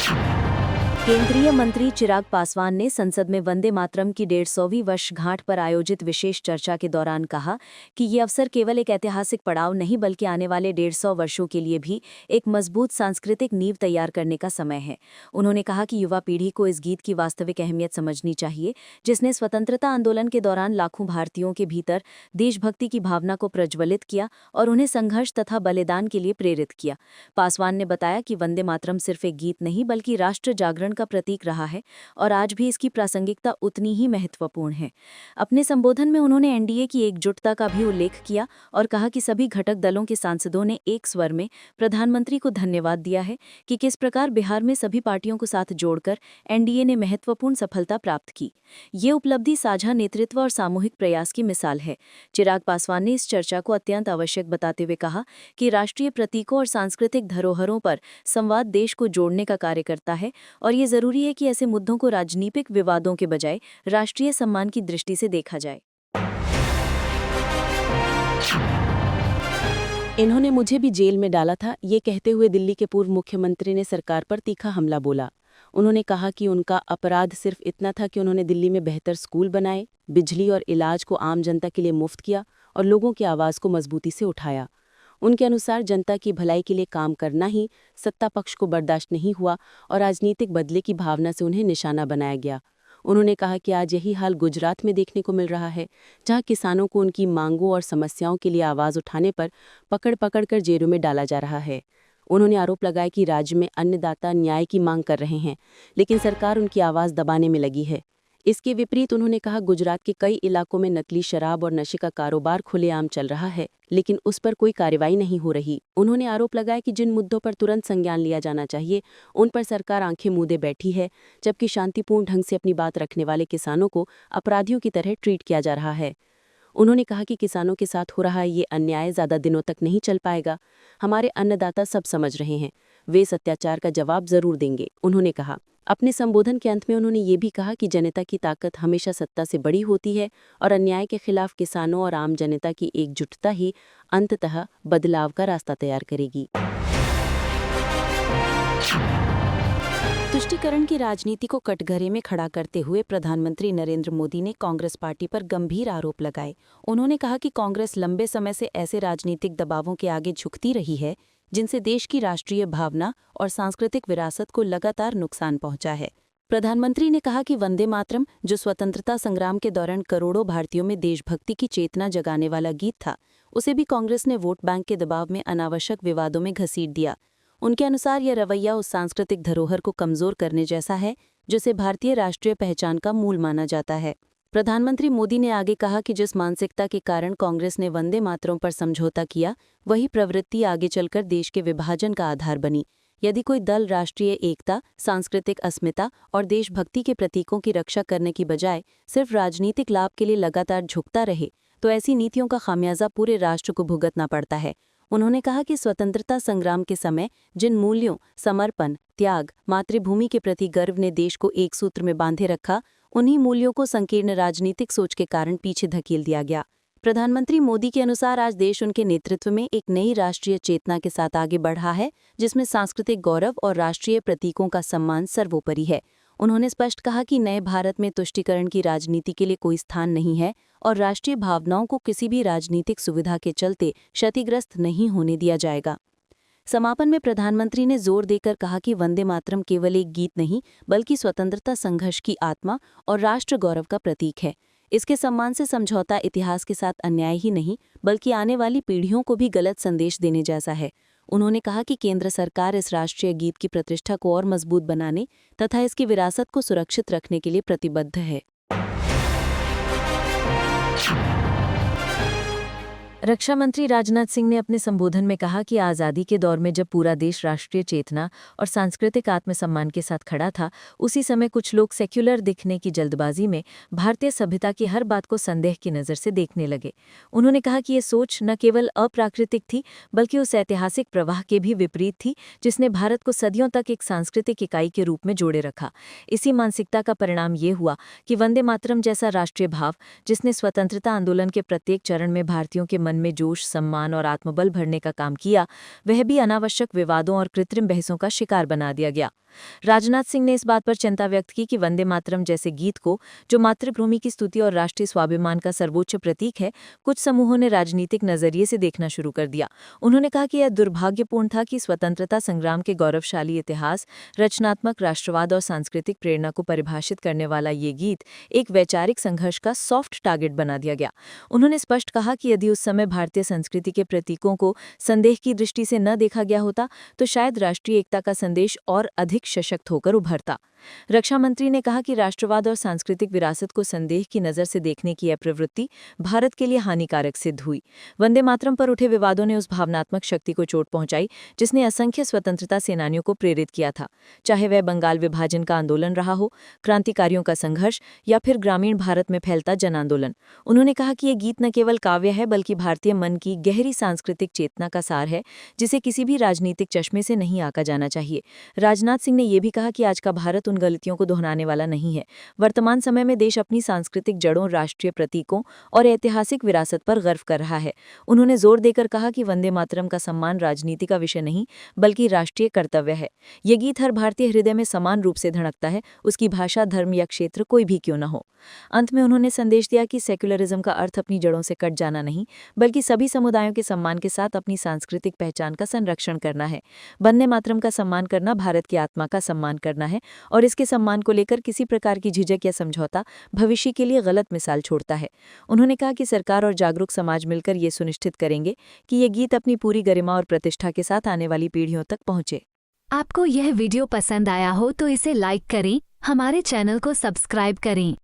केंद्रीय मंत्री चिराग पासवान ने संसद में वंदे मातरम की 150वीं वर्षगांठ पर आयोजित विशेष चर्चा के दौरान कहा कि ये अवसर केवल एक ऐतिहासिक पड़ाव नहीं बल्कि आने वाले 150 वर्षों के लिए भी एक मजबूत सांस्कृतिक नींव तैयार करने का समय है। उन्होंने कहा कि युवा पीढ़ी को इस गीत की वास्तविक अहमियत समझनी चाहिए, जिसने स्वतंत्रता आंदोलन के दौरान लाखों भारतीयों के भीतर देशभक्ति की भावना को प्रज्वलित किया और उन्हें संघर्ष तथा बलिदान के लिए प्रेरित किया। पासवान ने बताया कि वंदे मातरम सिर्फ एक गीत नहीं बल्कि राष्ट्र जागरण का प्रतीक रहा है और आज भी इसकी प्रासंगिकता उतनी ही महत्वपूर्ण है। अपने संबोधन में उन्होंने एनडीए की एकजुटता का भी उल्लेख किया और कहा कि सभी घटक दलों के सांसदों ने एक स्वर में प्रधानमंत्री को धन्यवाद दिया है कि किस प्रकार बिहार में सभी पार्टियों को साथ जोड़कर एनडीए ने महत्वपूर्ण सफलता प्राप्त की। ये उपलब्धि साझा नेतृत्व और सामूहिक प्रयास की मिसाल है। चिराग पासवान ने इस चर्चा को अत्यंत आवश्यक बताते हुए कहा कि राष्ट्रीय प्रतीकों और सांस्कृतिक धरोहरों पर संवाद देश को जोड़ने का कार्य करता है और ये जरूरी है कि ऐसे मुद्दों को राजनीतिक विवादों के बजाय राष्ट्रीय सम्मान की दृष्टि से देखा जाए। इन्होंने मुझे भी जेल में डाला था, ये कहते हुए दिल्ली के पूर्व मुख्यमंत्री ने सरकार पर तीखा हमला बोला। उन्होंने कहा कि उनका अपराध सिर्फ इतना था कि उन्होंने दिल्ली में बेहतर स्कूल बनाए, बिजली और इलाज को आम जनता के लिए मुफ्त किया और लोगों की आवाज़ को मजबूती से उठाया। उनके अनुसार जनता की भलाई के लिए काम करना ही सत्ता पक्ष को बर्दाश्त नहीं हुआ और राजनीतिक बदले की भावना से उन्हें निशाना बनाया गया। उन्होंने कहा कि आज यही हाल गुजरात में देखने को मिल रहा है, जहां किसानों को उनकी मांगों और समस्याओं के लिए आवाज़ उठाने पर पकड़ पकड़ कर जेलों में डाला जा रहा है। उन्होंने आरोप लगाया कि राज्य में अन्नदाता न्याय की मांग कर रहे हैं, लेकिन सरकार उनकी आवाज़ दबाने में लगी है। इसके विपरीत उन्होंने कहा गुजरात के कई इलाकों में नकली शराब और नशे का कारोबार खुलेआम चल रहा है, लेकिन उस पर कोई कार्रवाई नहीं हो रही। उन्होंने आरोप लगाया कि जिन मुद्दों पर तुरंत संज्ञान लिया जाना चाहिए, उन पर सरकार आंखें मूंदे बैठी है, जबकि शांतिपूर्ण ढंग से अपनी बात रखने वाले किसानों को अपराधियों की तरह ट्रीट किया जा रहा है। उन्होंने कहा कि किसानों के साथ हो रहा ये अन्याय ज़्यादा दिनों तक नहीं चल पाएगा। हमारे अन्नदाता सब समझ रहे हैं, वे इस अत्याचार का जवाब जरूर देंगे। उन्होंने कहा अपने संबोधन के अंत में उन्होंने ये भी कहा कि जनता की ताकत हमेशा सत्ता से बड़ी होती है और अन्याय के खिलाफ किसानों और आम जनता की एकजुटता ही अंततः बदलाव का रास्ता तैयार करेगी। तुष्टीकरण की राजनीति को कटघरे में खड़ा करते हुए प्रधानमंत्री नरेंद्र मोदी ने कांग्रेस पार्टी पर गंभीर आरोप लगाए। उन्होंने कहा कि कांग्रेस लंबे समय से ऐसे राजनीतिक दबावों के आगे झुकती रही है जिनसे देश की राष्ट्रीय भावना और सांस्कृतिक विरासत को लगातार नुकसान पहुंचा है। प्रधानमंत्री ने कहा कि वंदे मातरम, जो स्वतंत्रता संग्राम के दौरान करोड़ों भारतीयों में देशभक्ति की चेतना जगाने वाला गीत था, उसे भी कांग्रेस ने वोट बैंक के दबाव में अनावश्यक विवादों में घसीट दिया। उनके अनुसार यह रवैया उस सांस्कृतिक धरोहर को कमजोर करने जैसा है जिसे भारतीय राष्ट्रीय पहचान का मूल माना जाता है। प्रधानमंत्री मोदी ने आगे कहा कि जिस मानसिकता के कारण कांग्रेस ने वंदे मातरम पर समझौता किया, वही प्रवृत्ति आगे चलकर देश के विभाजन का आधार बनी। यदि कोई दल राष्ट्रीय एकता, सांस्कृतिक अस्मिता और देशभक्ति के प्रतीकों की रक्षा करने की बजाय सिर्फ राजनीतिक लाभ के लिए लगातार झुकता रहे, तो ऐसी नीतियों का खामियाजा पूरे राष्ट्र को भुगतना पड़ता है। उन्होंने कहा कि स्वतंत्रता संग्राम के समय जिन मूल्यों, समर्पण, त्याग, मातृभूमि के प्रति गर्व ने देश को एक सूत्र में बांधे रखा, उन्हीं मूल्यों को संकीर्ण राजनीतिक सोच के कारण पीछे धकेल दिया गया। प्रधानमंत्री मोदी के अनुसार आज देश उनके नेतृत्व में एक नई राष्ट्रीय चेतना के साथ आगे बढ़ रहा है, जिसमें सांस्कृतिक गौरव और राष्ट्रीय प्रतीकों का सम्मान सर्वोपरि है। उन्होंने स्पष्ट कहा कि नए भारत में तुष्टीकरण की राजनीति के लिए कोई स्थान नहीं है और राष्ट्रीय भावनाओं को किसी भी राजनीतिक सुविधा के चलते क्षतिग्रस्त नहीं होने दिया जाएगा। समापन में प्रधानमंत्री ने जोर देकर कहा कि वंदे मातरम केवल एक गीत नहीं बल्कि स्वतंत्रता संघर्ष की आत्मा और राष्ट्र गौरव का प्रतीक है। इसके सम्मान से समझौता इतिहास के साथ अन्याय ही नहीं बल्कि आने वाली पीढ़ियों को भी गलत संदेश देने जैसा है। उन्होंने कहा कि केंद्र सरकार इस राष्ट्रीय गीत की प्रतिष्ठा को और मजबूत बनाने तथा इसकी विरासत को सुरक्षित रखने के लिए प्रतिबद्ध है। रक्षा मंत्री राजनाथ सिंह ने अपने संबोधन में कहा कि आज़ादी के दौर में जब पूरा देश राष्ट्रीय चेतना और सांस्कृतिक आत्मसम्मान के साथ खड़ा था, उसी समय कुछ लोग सेक्युलर दिखने की जल्दबाजी में भारतीय सभ्यता की हर बात को संदेह की नज़र से देखने लगे। उन्होंने कहा कि ये सोच न केवल अप्राकृतिक थी बल्कि उस ऐतिहासिक प्रवाह के भी विपरीत थी जिसने भारत को सदियों तक एक सांस्कृतिक इकाई के रूप में जोड़े रखा। इसी मानसिकता का परिणाम ये हुआ कि वंदे मातरम जैसा राष्ट्रीय भाव, जिसने स्वतंत्रता आंदोलन के प्रत्येक चरण में भारतीयों के मन मन में जोश, सम्मान और आत्मबल भरने का काम किया, वह भी अनावश्यक विवादों और कृत्रिम बहसों का शिकार बना दिया गया। राजनाथ सिंह ने इस बात पर चिंता व्यक्त की कि वंदे मातरम जैसे गीत को, जो मातृभूमि की स्तुति और राष्ट्रीय स्वाभिमान का सर्वोच्च प्रतीक है, कुछ समूहों ने राजनीतिक नजरिए से देखना शुरू कर दिया। उन्होंने कहा कि यह दुर्भाग्यपूर्ण था कि स्वतंत्रता संग्राम के गौरवशाली इतिहास, रचनात्मक राष्ट्रवाद और सांस्कृतिक प्रेरणा को परिभाषित करने वाला ये गीत एक वैचारिक संघर्ष का सॉफ्ट टारगेट बना दिया गया। उन्होंने स्पष्ट कहा कि यदि उस समय भारतीय संस्कृति के प्रतीकों को संदेह की दृष्टि से न देखा गया होता तो शायद राष्ट्रीय एकता का संदेश और अधिक सशक्त होकर उभरता। रक्षा मंत्री ने कहा कि राष्ट्रवाद और सांस्कृतिक विरासत को संदेह की नज़र से देखने की यह प्रवृत्ति भारत के लिए हानिकारक सिद्ध हुई। वंदे मातरम पर उठे विवादों ने उस भावनात्मक शक्ति को चोट पहुंचाई जिसने असंख्य स्वतंत्रता सेनानियों को प्रेरित किया था, चाहे वह बंगाल विभाजन का आंदोलन रहा हो, क्रांतिकारियों का संघर्ष या फिर ग्रामीण भारत में फैलता जन आंदोलन। उन्होंने कहा कि ये गीत न केवल काव्य है बल्कि भारतीय मन की गहरी सांस्कृतिक चेतना का सार है, जिसे किसी भी राजनीतिक चश्मे से नहीं आंका जाना चाहिए। राजनाथ सिंह ने यह भी कहा कि आज का भारत उन गलतियों को दोहराने वाला नहीं है। वर्तमान समय में देश अपनी सांस्कृतिक जड़ों, राष्ट्रीय प्रतीकों और ऐतिहासिक विरासत पर गर्व कर रहा है। उन्होंने जोर देकर कहा कि वंदे मातरम का सम्मान राजनीति का विषय नहीं बल्कि राष्ट्रीय कर्तव्य है। यह गीत हर भारतीय हृदय में समान रूप से धड़कता है, उसकी भाषा, धर्म या क्षेत्र कोई भी क्यों न हो। अंत में उन्होंने संदेश दिया कि सेक्युलरिज्म का अर्थ अपनी जड़ों से कट जाना नहीं बल्कि सभी समुदायों के सम्मान के साथ अपनी सांस्कृतिक पहचान का संरक्षण करना है। वंदे मातरम का सम्मान करना भारत की आत्मा का सम्मान करना है और इसके सम्मान को लेकर किसी प्रकार की झिझक या समझौता भविष्य के लिए गलत मिसाल छोड़ता है। उन्होंने कहा कि सरकार और जागरूक समाज मिलकर ये सुनिश्चित करेंगे कि ये गीत अपनी पूरी गरिमा और प्रतिष्ठा के साथ आने वाली पीढ़ियों तक पहुंचे। आपको यह वीडियो पसंद आया हो तो इसे लाइक करें, हमारे चैनल को सब्सक्राइब करें।